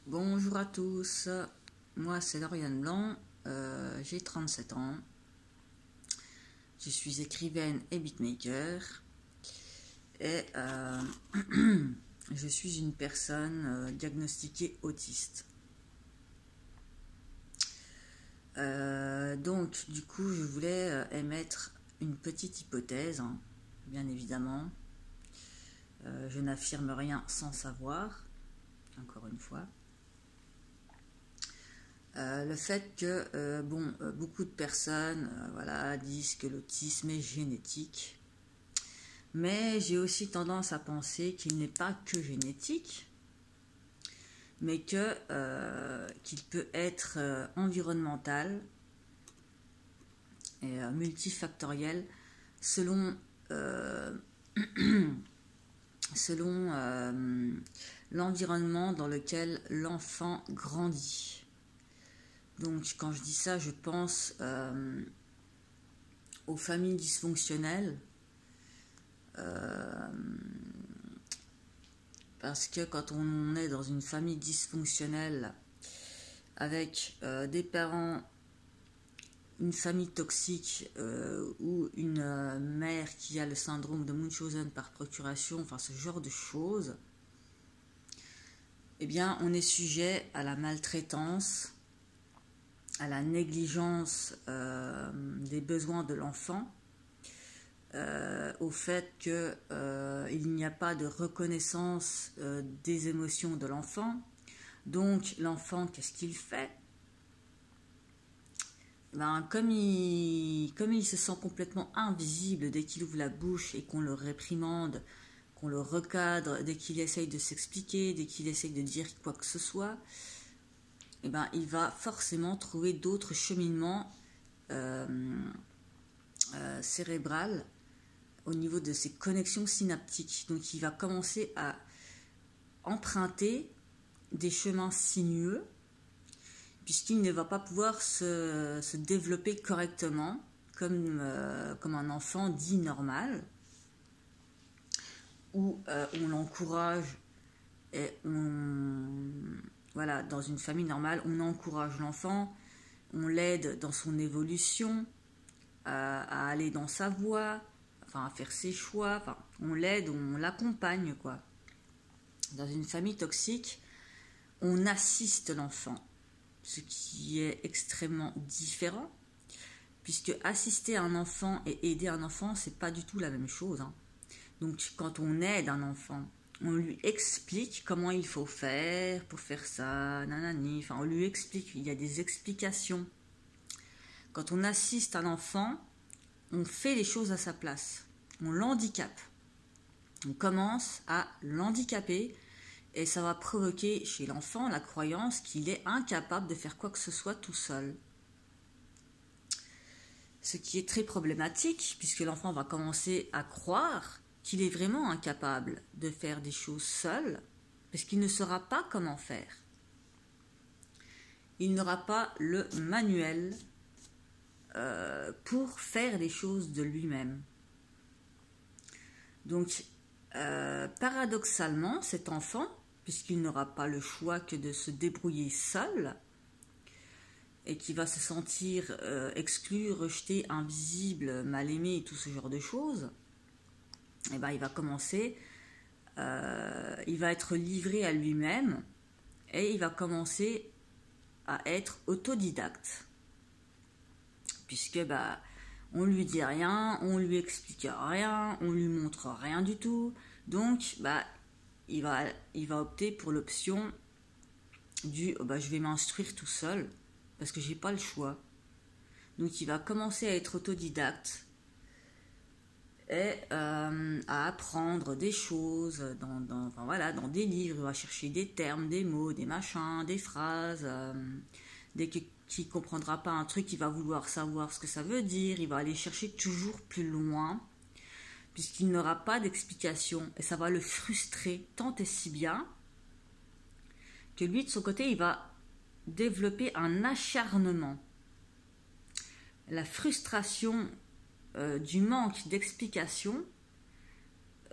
Bonjour à tous, moi c'est Lauriane Blanc, j'ai 37 ans, je suis écrivaine et beatmaker et je suis une personne diagnostiquée autiste. Donc du coup je voulais émettre une petite hypothèse, hein, bien évidemment. Je n'affirme rien sans savoir, encore une fois. Le fait que beaucoup de personnes voilà, disent que l'autisme est génétique, mais j'ai aussi tendance à penser qu'il n'est pas que génétique, mais qu'il peut être environnemental et multifactoriel selon, selon l'environnement dans lequel l'enfant grandit. Donc quand je dis ça, je pense aux familles dysfonctionnelles, parce que quand on est dans une famille dysfonctionnelle avec des parents, une famille toxique ou une mère qui a le syndrome de Munchausen par procuration, enfin ce genre de choses, eh bien on est sujet à la maltraitance, à la négligence des besoins de l'enfant, au fait qu'il n'y a pas de reconnaissance des émotions de l'enfant. Donc l'enfant, qu'est-ce qu'il fait? Comme il se sent complètement invisible dès qu'il ouvre la bouche et qu'on le réprimande, qu'on le recadre, dès qu'il essaye de s'expliquer, dès qu'il essaye de dire quoi que ce soit, il va forcément trouver d'autres cheminements cérébrales au niveau de ses connexions synaptiques. Donc il va commencer à emprunter des chemins sinueux puisqu'il ne va pas pouvoir se développer correctement comme un enfant dit normal, où on l'encourage et voilà, dans une famille normale, on encourage l'enfant, on l'aide dans son évolution, à aller dans sa voie, enfin à faire ses choix, enfin on l'aide, on l'accompagne quoi. Dans une famille toxique, on assiste l'enfant, ce qui est extrêmement différent, puisque assister un enfant et aider un enfant, c'est pas du tout la même chose, hein. Donc quand on aide un enfant, on lui explique comment il faut faire pour faire ça, nanani, enfin on lui explique, il y a des explications. Quand on assiste un enfant, on fait les choses à sa place, on l'handicape. On commence à l'handicaper et ça va provoquer chez l'enfant la croyance qu'il est incapable de faire quoi que ce soit tout seul. Ce qui est très problématique puisque l'enfant va commencer à croire qu'il est vraiment incapable de faire des choses seul parce qu'il ne saura pas comment faire. Il n'aura pas le manuel pour faire les choses de lui-même. Donc, paradoxalement, cet enfant, puisqu'il n'aura pas le choix que de se débrouiller seul, et qui va se sentir exclu, rejeté, invisible, mal aimé, et tout ce genre de choses, il va commencer, il va être livré à lui-même, et il va commencer à être autodidacte. Puisque on lui dit rien, on lui explique rien, on lui montre rien du tout. Donc il va opter pour l'option du je vais m'instruire tout seul parce que j'ai pas le choix. Donc il va commencer à être autodidacte et à apprendre des choses dans des livres. Il va chercher des termes, des mots, des machins, des phrases. Dès qu'il ne comprendra pas un truc, il va vouloir savoir ce que ça veut dire. Il va aller chercher toujours plus loin puisqu'il n'aura pas d'explication et ça va le frustrer tant et si bien que lui de son côté il va développer un acharnement. La frustration du manque d'explication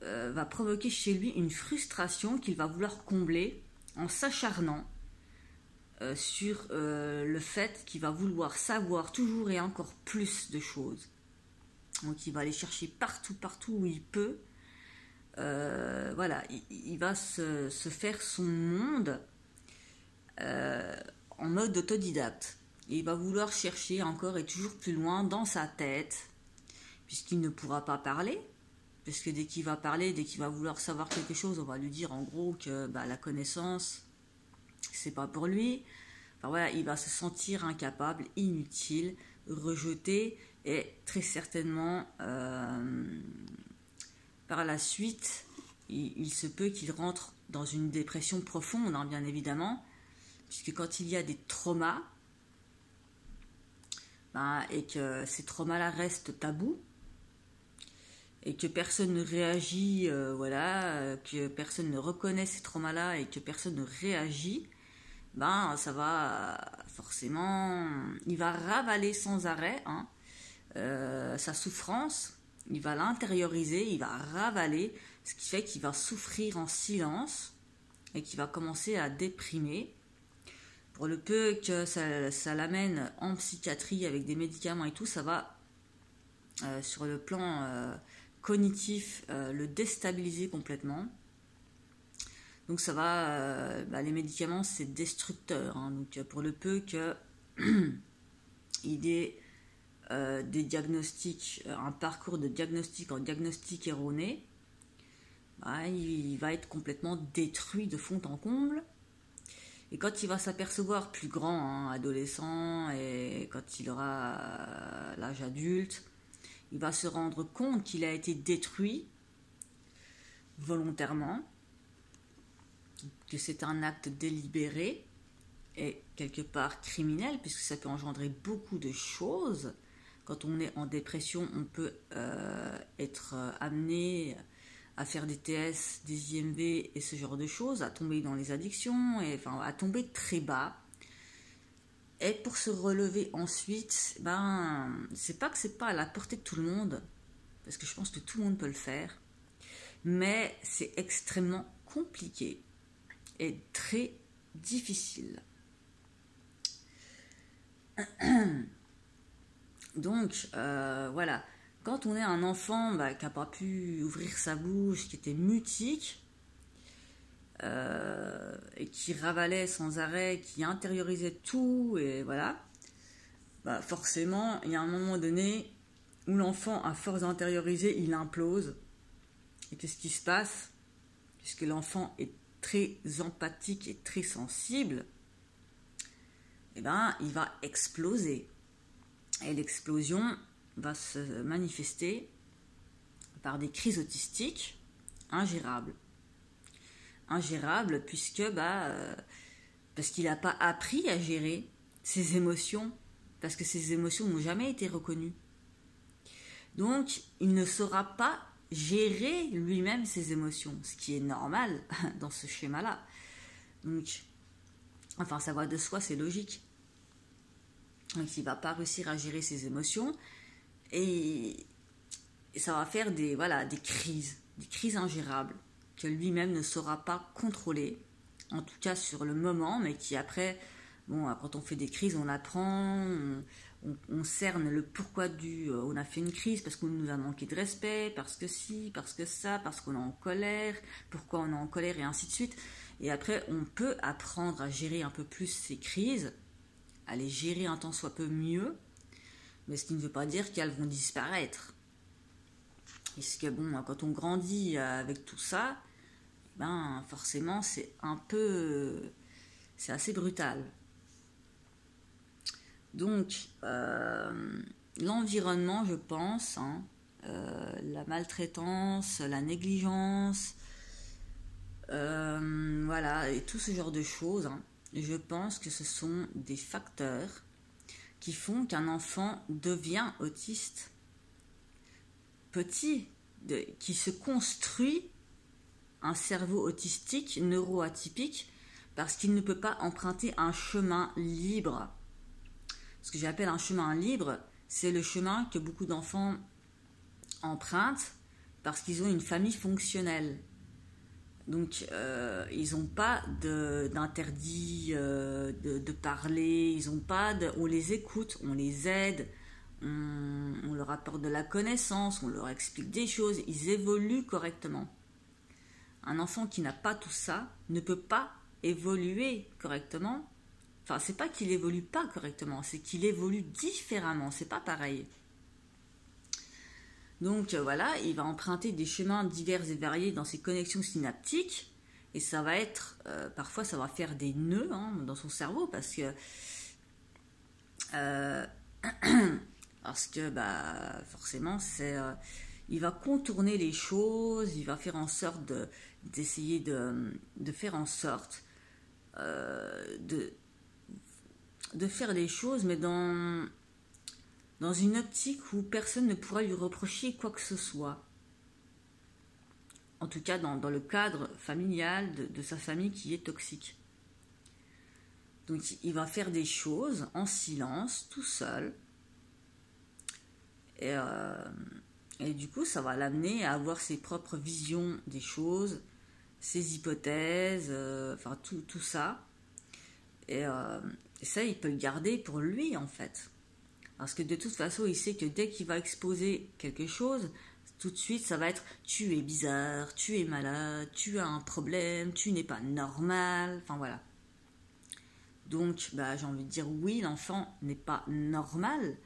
va provoquer chez lui une frustration qu'il va vouloir combler en s'acharnant sur le fait qu'il va vouloir savoir toujours et encore plus de choses. Donc il va aller chercher partout où il peut. Voilà, il va se faire son monde en mode autodidacte. Et il va vouloir chercher encore et toujours plus loin dans sa tête, puisqu'il ne pourra pas parler. Parce que dès qu'il va parler, dès qu'il va vouloir savoir quelque chose, on va lui dire en gros que la connaissance, c'est pas pour lui. Enfin voilà, il va se sentir incapable, inutile, rejeté, et très certainement par la suite, il se peut qu'il rentre dans une dépression profonde, hein, bien évidemment, puisque quand il y a des traumas, et que ces traumas-là restent tabous, et que personne ne réagit, que personne ne reconnaît ces traumas-là et que personne ne réagit, ça va forcément, il va ravaler sans arrêt sa souffrance, il va l'intérioriser, il va ravaler, ce qui fait qu'il va souffrir en silence et qu'il va commencer à déprimer. Pour le peu que ça l'amène en psychiatrie avec des médicaments et tout, ça va sur le plan cognitif le déstabiliser complètement. Donc ça va, les médicaments c'est destructeur, hein, donc pour le peu que il ait des diagnostics, un parcours de diagnostic en diagnostic erroné, il va être complètement détruit de fond en comble. Et quand il va s'apercevoir plus grand, hein, adolescent, et quand il aura l'âge adulte, il va se rendre compte qu'il a été détruit volontairement, que c'est un acte délibéré et quelque part criminel, puisque ça peut engendrer beaucoup de choses. Quand on est en dépression, on peut être amené à faire des TS, des IMV et ce genre de choses, à tomber dans les addictions, à tomber très bas. Et pour se relever ensuite, c'est pas que c'est pas à la portée de tout le monde, parce que je pense que tout le monde peut le faire, mais c'est extrêmement compliqué et très difficile. Donc, voilà. Quand on est un enfant qui n'a pas pu ouvrir sa bouche, qui était mutique, et qui ravalait sans arrêt, qui intériorisait tout, et voilà, forcément, il y a un moment donné où l'enfant, à force d'intérioriser, il implose. Et qu'est-ce qui se passe? Puisque l'enfant est très empathique et très sensible, il va exploser. Et l'explosion va se manifester par des crises autistiques ingérables. Ingérables puisque parce qu'il n'a pas appris à gérer ses émotions, parce que ses émotions n'ont jamais été reconnues. Donc, il ne saura pas gérer lui-même ses émotions, ce qui est normal dans ce schéma-là. Donc, ça va de soi, c'est logique. Donc, il ne va pas réussir à gérer ses émotions et ça va faire des crises ingérables que lui-même ne saura pas contrôler, en tout cas sur le moment, mais qui après, quand on fait des crises, on apprend, on cerne le pourquoi on a fait une crise, parce qu'on nous a manqué de respect, parce que si, parce que ça, parce qu'on est en colère, pourquoi on est en colère, et ainsi de suite. Et après, on peut apprendre à gérer un peu plus ces crises, à les gérer un tant soit peu mieux, mais ce qui ne veut pas dire qu'elles vont disparaître. Puisque quand on grandit avec tout ça, forcément c'est assez brutal. Donc l'environnement, je pense, la maltraitance, la négligence, et tout ce genre de choses, je pense que ce sont des facteurs qui font qu'un enfant devient autiste petit, qui se construit un cerveau autistique, neuroatypique, parce qu'il ne peut pas emprunter un chemin libre. Ce que j'appelle un chemin libre, c'est le chemin que beaucoup d'enfants empruntent parce qu'ils ont une famille fonctionnelle. Donc, ils n'ont pas d'interdit de parler, ils ont pas on les écoute, on les aide, on leur apporte de la connaissance, on leur explique des choses, ils évoluent correctement. Un enfant qui n'a pas tout ça ne peut pas évoluer correctement. Enfin, c'est pas qu'il évolue pas correctement, c'est qu'il évolue différemment, c'est pas pareil. Donc voilà, il va emprunter des chemins divers et variés dans ses connexions synaptiques, et ça va être, parfois ça va faire des nœuds dans son cerveau, euh, parce que forcément il va contourner les choses, il va faire en sorte d'essayer de faire en sorte de faire les choses, mais dans une optique où personne ne pourra lui reprocher quoi que ce soit. En tout cas, dans le cadre familial de sa famille qui est toxique. Donc, il va faire des choses en silence, tout seul. Et du coup, ça va l'amener à avoir ses propres visions des choses, ses hypothèses, enfin tout ça. Et ça, il peut le garder pour lui, en fait. Parce que de toute façon, il sait que dès qu'il va exposer quelque chose, tout de suite, ça va être « tu es bizarre, tu es malade, tu as un problème, tu n'es pas normal ». Enfin, voilà. Donc, j'ai envie de dire oui, l'enfant n'est pas normal,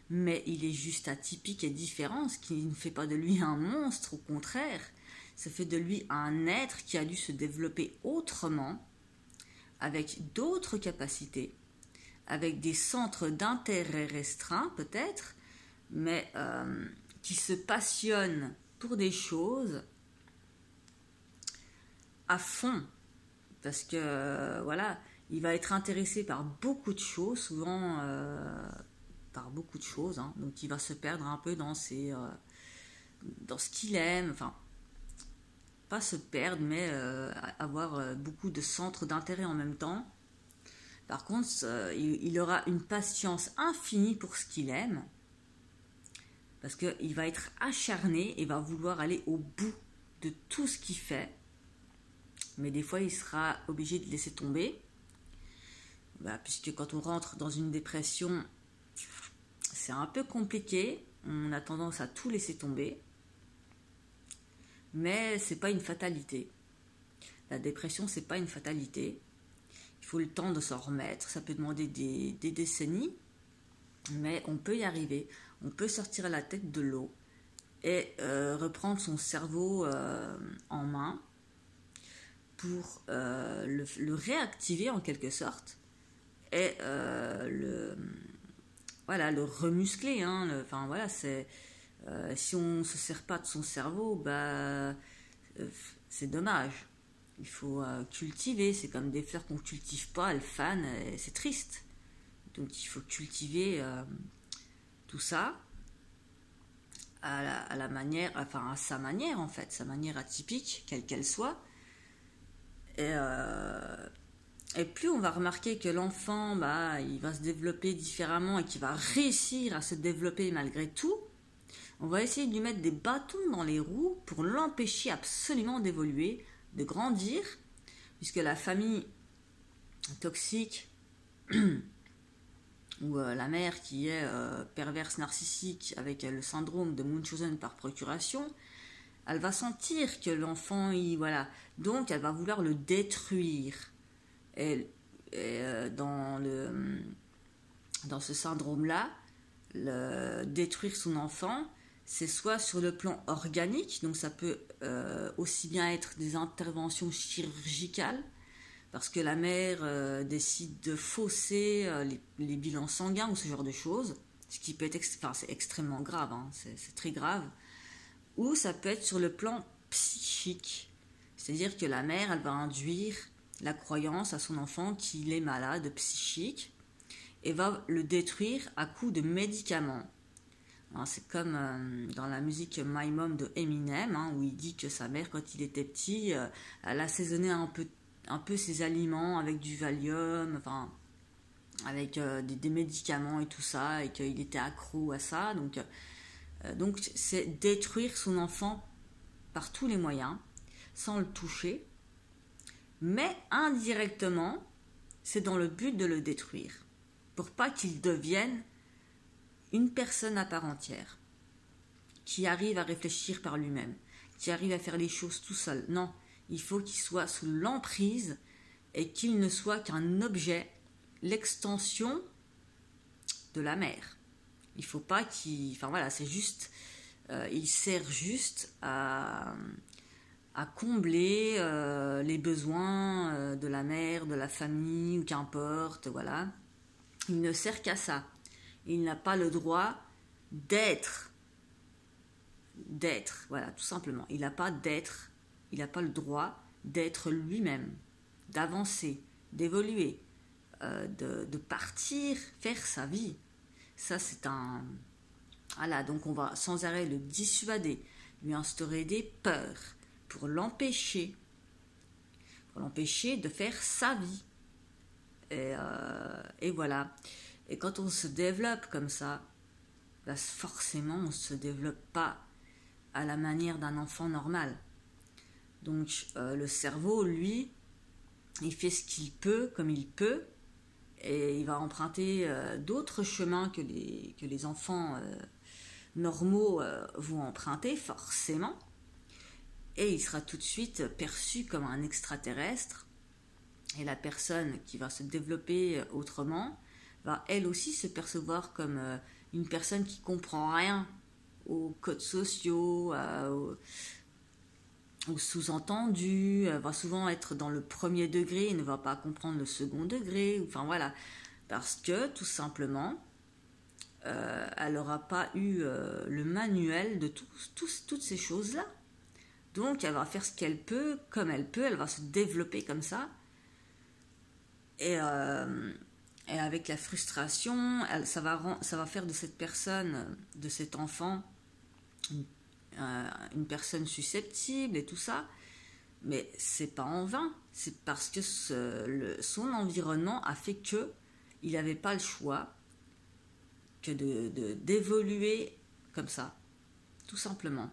mais il est juste atypique et différent, ce qui ne fait pas de lui un monstre, au contraire. Ça fait de lui un être qui a dû se développer autrement, avec d'autres capacités, avec des centres d'intérêt restreints peut-être, mais qui se passionne pour des choses à fond, parce que voilà, il va être intéressé par beaucoup de choses, souvent par beaucoup de choses, donc il va se perdre un peu dans ce qu'il aime, enfin pas se perdre, mais avoir beaucoup de centres d'intérêt en même temps. Par contre, il aura une patience infinie pour ce qu'il aime, parce qu'il va être acharné et va vouloir aller au bout de tout ce qu'il fait. Mais des fois, il sera obligé de laisser tomber, puisque quand on rentre dans une dépression, c'est un peu compliqué. On a tendance à tout laisser tomber, mais c'est pas une fatalité. La dépression, c'est pas une fatalité. Il faut le temps de s'en remettre. Ça peut demander des décennies, mais on peut y arriver. On peut sortir la tête de l'eau et reprendre son cerveau en main pour le réactiver en quelque sorte et le remuscler. Enfin voilà, si on ne se sert pas de son cerveau, c'est dommage. Il faut cultiver, c'est comme des fleurs qu'on ne cultive pas, elles fanent, et c'est triste. Donc il faut cultiver tout ça à la manière, enfin à sa manière en fait, sa manière atypique, quelle qu'elle soit. Et plus on va remarquer que l'enfant, il va se développer différemment et qu'il va réussir à se développer malgré tout, on va essayer de lui mettre des bâtons dans les roues pour l'empêcher absolument d'évoluer, de grandir, puisque la famille toxique ou la mère qui est perverse narcissique avec le syndrome de Munchausen par procuration, elle va sentir que l'enfant, donc elle va vouloir le détruire. Et dans ce syndrome-là, détruire son enfant, c'est soit sur le plan organique, donc ça peut aussi bien être des interventions chirurgicales, parce que la mère décide de fausser les bilans sanguins ou ce genre de choses, ce qui peut être c'est extrêmement grave, c'est très grave, ou ça peut être sur le plan psychique, c'est-à-dire que la mère, elle va induire la croyance à son enfant qu'il est malade psychique et va le détruire à coups de médicaments. Alors, c'est comme dans la musique My Mom de Eminem, où il dit que sa mère, quand il était petit, elle assaisonnait un peu ses aliments avec du Valium, enfin avec des médicaments et tout ça, et qu'il était accro à ça. Donc c'est détruire son enfant par tous les moyens, sans le toucher. Mais indirectement, c'est dans le but de le détruire, pour pas qu'il devienne une personne à part entière, qui arrive à réfléchir par lui-même, qui arrive à faire les choses tout seul. Non, il faut qu'il soit sous l'emprise et qu'il ne soit qu'un objet, l'extension de la mère. Il faut pas qu'il... Enfin voilà, c'est juste... il sert juste à combler les besoins de la mère, de la famille, ou qu'importe, voilà. Il ne sert qu'à ça. Il n'a pas le droit d'être, voilà, tout simplement. Il n'a pas d'être, il n'a pas le droit d'être lui-même, d'avancer, d'évoluer, de partir, faire sa vie. Ça, c'est un... Voilà, donc on va sans arrêt le dissuader, lui instaurer des peurs pour l'empêcher de faire sa vie. Et voilà. Et quand on se développe comme ça, bah forcément, on ne se développe pas à la manière d'un enfant normal. Donc, le cerveau, lui, il fait ce qu'il peut, comme il peut, et il va emprunter d'autres chemins que les enfants normaux vont emprunter, forcément. Et il sera tout de suite perçu comme un extraterrestre. Et la personne qui va se développer autrement va elle aussi se percevoir comme une personne qui comprend rien aux codes sociaux, aux sous-entendus, va souvent être dans le premier degré et ne va pas comprendre le second degré, enfin voilà, parce que tout simplement, elle n'aura pas eu le manuel de toutes ces choses-là. Donc elle va faire ce qu'elle peut, comme elle peut, elle va se développer comme ça. Et avec la frustration, ça va faire de cette personne, de cet enfant, une personne susceptible et tout ça. Mais c'est pas en vain, c'est parce que son environnement a fait que il n'avait pas le choix que d'évoluer comme ça, tout simplement.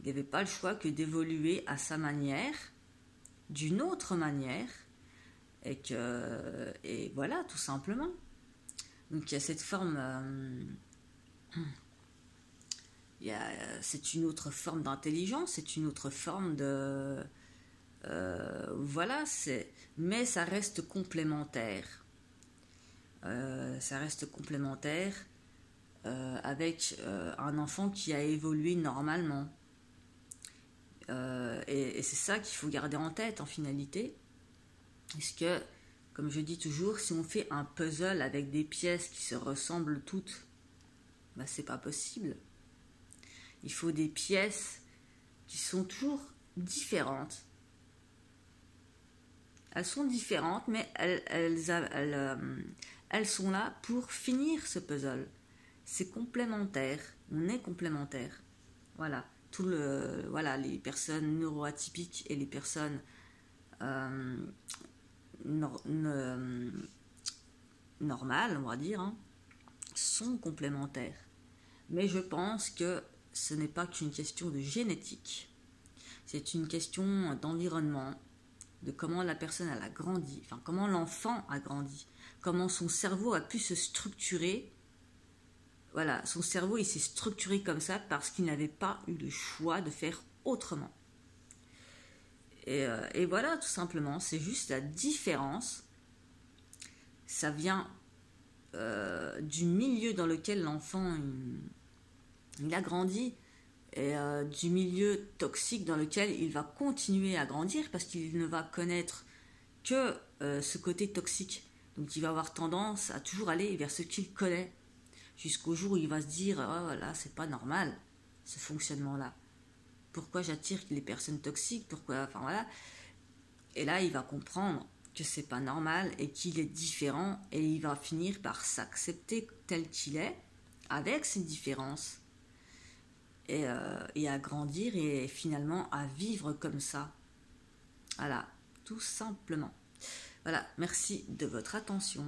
Il n'avait pas le choix que d'évoluer à sa manière, d'une autre manière, et voilà, tout simplement. Donc il y a cette forme, c'est une autre forme d'intelligence, c'est une autre forme de, voilà, mais ça reste complémentaire. Ça reste complémentaire avec un enfant qui a évolué normalement. Et c'est ça qu'il faut garder en tête en finalité. Parce que, comme je dis toujours, si on fait un puzzle avec des pièces qui se ressemblent toutes, bah c'est pas possible. Il faut des pièces qui sont toujours différentes. Elles sont différentes, mais elles sont là pour finir ce puzzle. C'est complémentaire. On est complémentaire. Voilà. Voilà, les personnes neuroatypiques et les personnes normales, on va dire, hein, sont complémentaires. Mais je pense que ce n'est pas qu'une question de génétique. C'est une question d'environnement, de comment la personne elle a grandi, enfin comment l'enfant a grandi, comment son cerveau a pu se structurer. Voilà, son cerveau il s'est structuré comme ça parce qu'il n'avait pas eu le choix de faire autrement. Et voilà, tout simplement, c'est juste la différence. Ça vient du milieu dans lequel l'enfant il a grandi, et du milieu toxique dans lequel il va continuer à grandir parce qu'il ne va connaître que ce côté toxique. Donc il va avoir tendance à toujours aller vers ce qu'il connaît, jusqu'au jour où il va se dire oh là c'est pas normal ce fonctionnement là, pourquoi j'attire les personnes toxiques, pourquoi, enfin voilà. Et là il va comprendre que c'est pas normal et qu'il est différent, et il va finir par s'accepter tel qu'il est avec ses différences, et à grandir et finalement à vivre comme ça. Voilà, tout simplement. Voilà, merci de votre attention.